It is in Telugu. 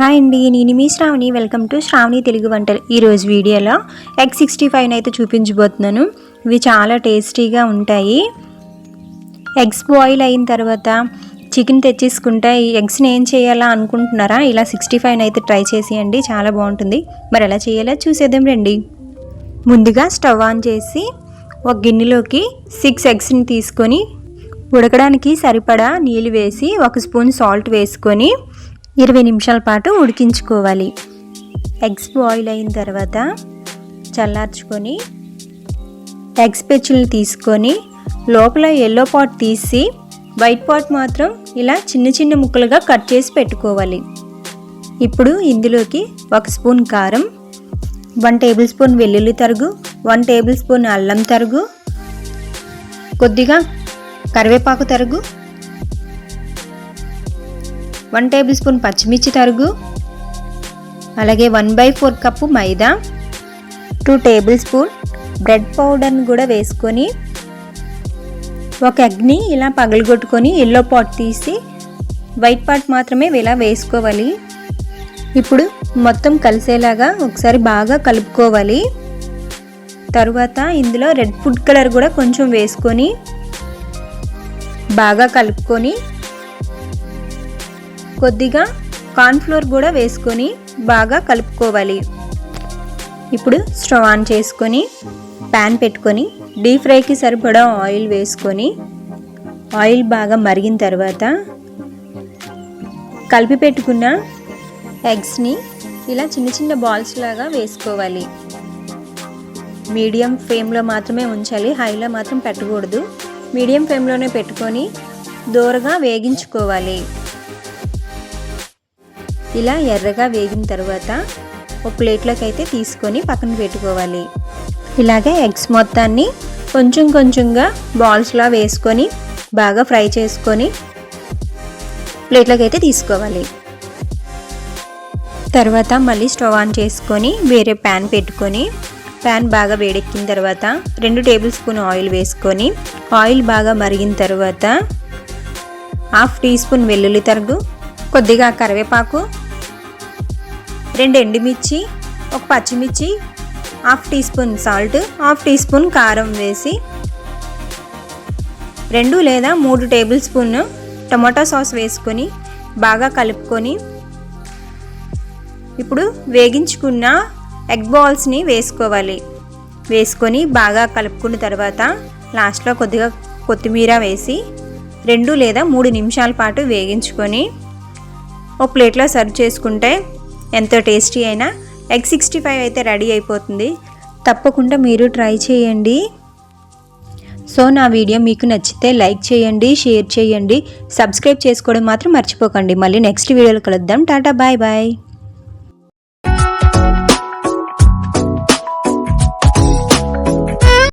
హాయ్ అండి, నేను మీ శ్రావణి. వెల్కమ్ టు శ్రావణి తెలుగు వంటలు. ఈరోజు వీడియోలో ఎగ్ 65 అయితే చూపించబోతున్నాను. ఇవి చాలా టేస్టీగా ఉంటాయి. ఎగ్స్ బాయిల్ అయిన తర్వాత చికెన్ తెచ్చేసుకుంటే ఈ ఎగ్స్ని ఏం చేయాలా అనుకుంటున్నారా? ఇలా 65 అయితే ట్రై చేసేయండి, చాలా బాగుంటుంది. మరి ఎలా చేయాలో చూసేద్దాం రండి. ముందుగా స్టవ్ ఆన్ చేసి ఒక గిన్నెలోకి 6 ఎగ్స్ని తీసుకొని ఉడకడానికి సరిపడా నీళ్ళు వేసి 1 స్పూన్ సాల్ట్ వేసుకొని 20 నిమిషాల పాటు ఉడికించుకోవాలి. ఎగ్స్ బాయిల్ అయిన తర్వాత చల్లార్చుకొని ఎగ్స్ పెచ్చులను తీసుకొని లోపల ఎల్లో పార్ట్ తీసి వైట్ పార్ట్ మాత్రం ఇలా చిన్న చిన్న ముక్కలుగా కట్ చేసి పెట్టుకోవాలి. ఇప్పుడు ఇందులోకి 1 స్పూన్ కారం, 1 టేబుల్ స్పూన్ వెల్లుల్లి తరుగు, 1 టేబుల్ స్పూన్ అల్లం తరుగు, కొద్దిగా కరివేపాకు తరుగు, 1 టేబుల్ స్పూన్ పచ్చిమిర్చి తరుగు, అలాగే 1/4 కప్పు మైదా, 2 టేబుల్ స్పూన్ బ్రెడ్ పౌడర్ని కూడా వేసుకొని ఒక ఎగ్ని ఇలా పగలగొట్టుకొని ఎల్లో పార్ట్ తీసి వైట్ పార్ట్ మాత్రమే ఇలా వేసుకోవాలి. ఇప్పుడు మొత్తం కలిసేలాగా ఒకసారి బాగా కలుపుకోవాలి. తరువాత ఇందులో రెడ్ ఫుడ్ కలర్ కూడా కొంచెం వేసుకొని బాగా కలుపుకొని కొద్దిగా కార్న్ఫ్లోర్ కూడా వేసుకొని బాగా కలుపుకోవాలి. ఇప్పుడు స్టవ్ ఆన్ చేసుకొని ప్యాన్ పెట్టుకొని డీప్ ఫ్రైకి సరిపడా ఆయిల్ వేసుకొని ఆయిల్ బాగా మరిగిన తర్వాత కలిపి పెట్టుకున్న ఎగ్స్ని ఇలా చిన్న చిన్న బాల్స్ లాగా వేసుకోవాలి. మీడియం ఫ్లేమ్లో మాత్రమే ఉంచాలి, హైలో మాత్రం పెట్టకూడదు. మీడియం ఫ్లేమ్లోనే పెట్టుకొని దోరగా వేగించుకోవాలి. ఇలా ఎర్రగా వేగిన తర్వాత ఒక ప్లేట్లోకి అయితే తీసుకొని పక్కన పెట్టుకోవాలి. ఇలాగే ఎగ్స్ మొత్తాన్ని కొంచెం కొంచెంగా బాల్స్లా వేసుకొని బాగా ఫ్రై చేసుకొని ప్లేట్లోకి అయితే తీసుకోవాలి. తర్వాత మళ్ళీ స్టవ్ ఆన్ చేసుకొని వేరే ప్యాన్ పెట్టుకొని ప్యాన్ బాగా వేడెక్కిన తర్వాత 2 టేబుల్ స్పూన్ ఆయిల్ వేసుకొని ఆయిల్ బాగా మరిగిన తర్వాత 1/2 టీ స్పూన్ వెల్లుల్లి తరుగు, కొద్దిగా కరివేపాకు, 2 ఎండుమిర్చి, 1 పచ్చిమిర్చి, 1/2 teaspoon salt, 1/2 teaspoon కారం వేసి 2 లేదా 3 టేబుల్ స్పూన్ టమాటో సాస్ వేసుకొని బాగా కలుపుకొని ఇప్పుడు వేగించుకున్న ఎగ్ బాల్స్ని వేసుకోవాలి. వేసుకొని బాగా కలుపుకున్న తర్వాత లాస్ట్లో కొద్దిగా కొత్తిమీర వేసి 2 లేదా 3 నిమిషాల పాటు వేగించుకొని ఒక ప్లేట్లో సర్వ్ చేసుకుంటే ఎంతో టేస్టీ అయినా ఎగ్ 65 అయితే రెడీ అయిపోతుంది. తప్పకుండా మీరు ట్రై చేయండి. సో నా వీడియో మీకు నచ్చితే లైక్ చేయండి, షేర్ చేయండి, సబ్స్క్రైబ్ చేసుకోవడం మాత్రం మర్చిపోకండి. మళ్ళీ నెక్స్ట్ వీడియోలో కలుద్దాం. టాటా, బాయ్ బాయ్.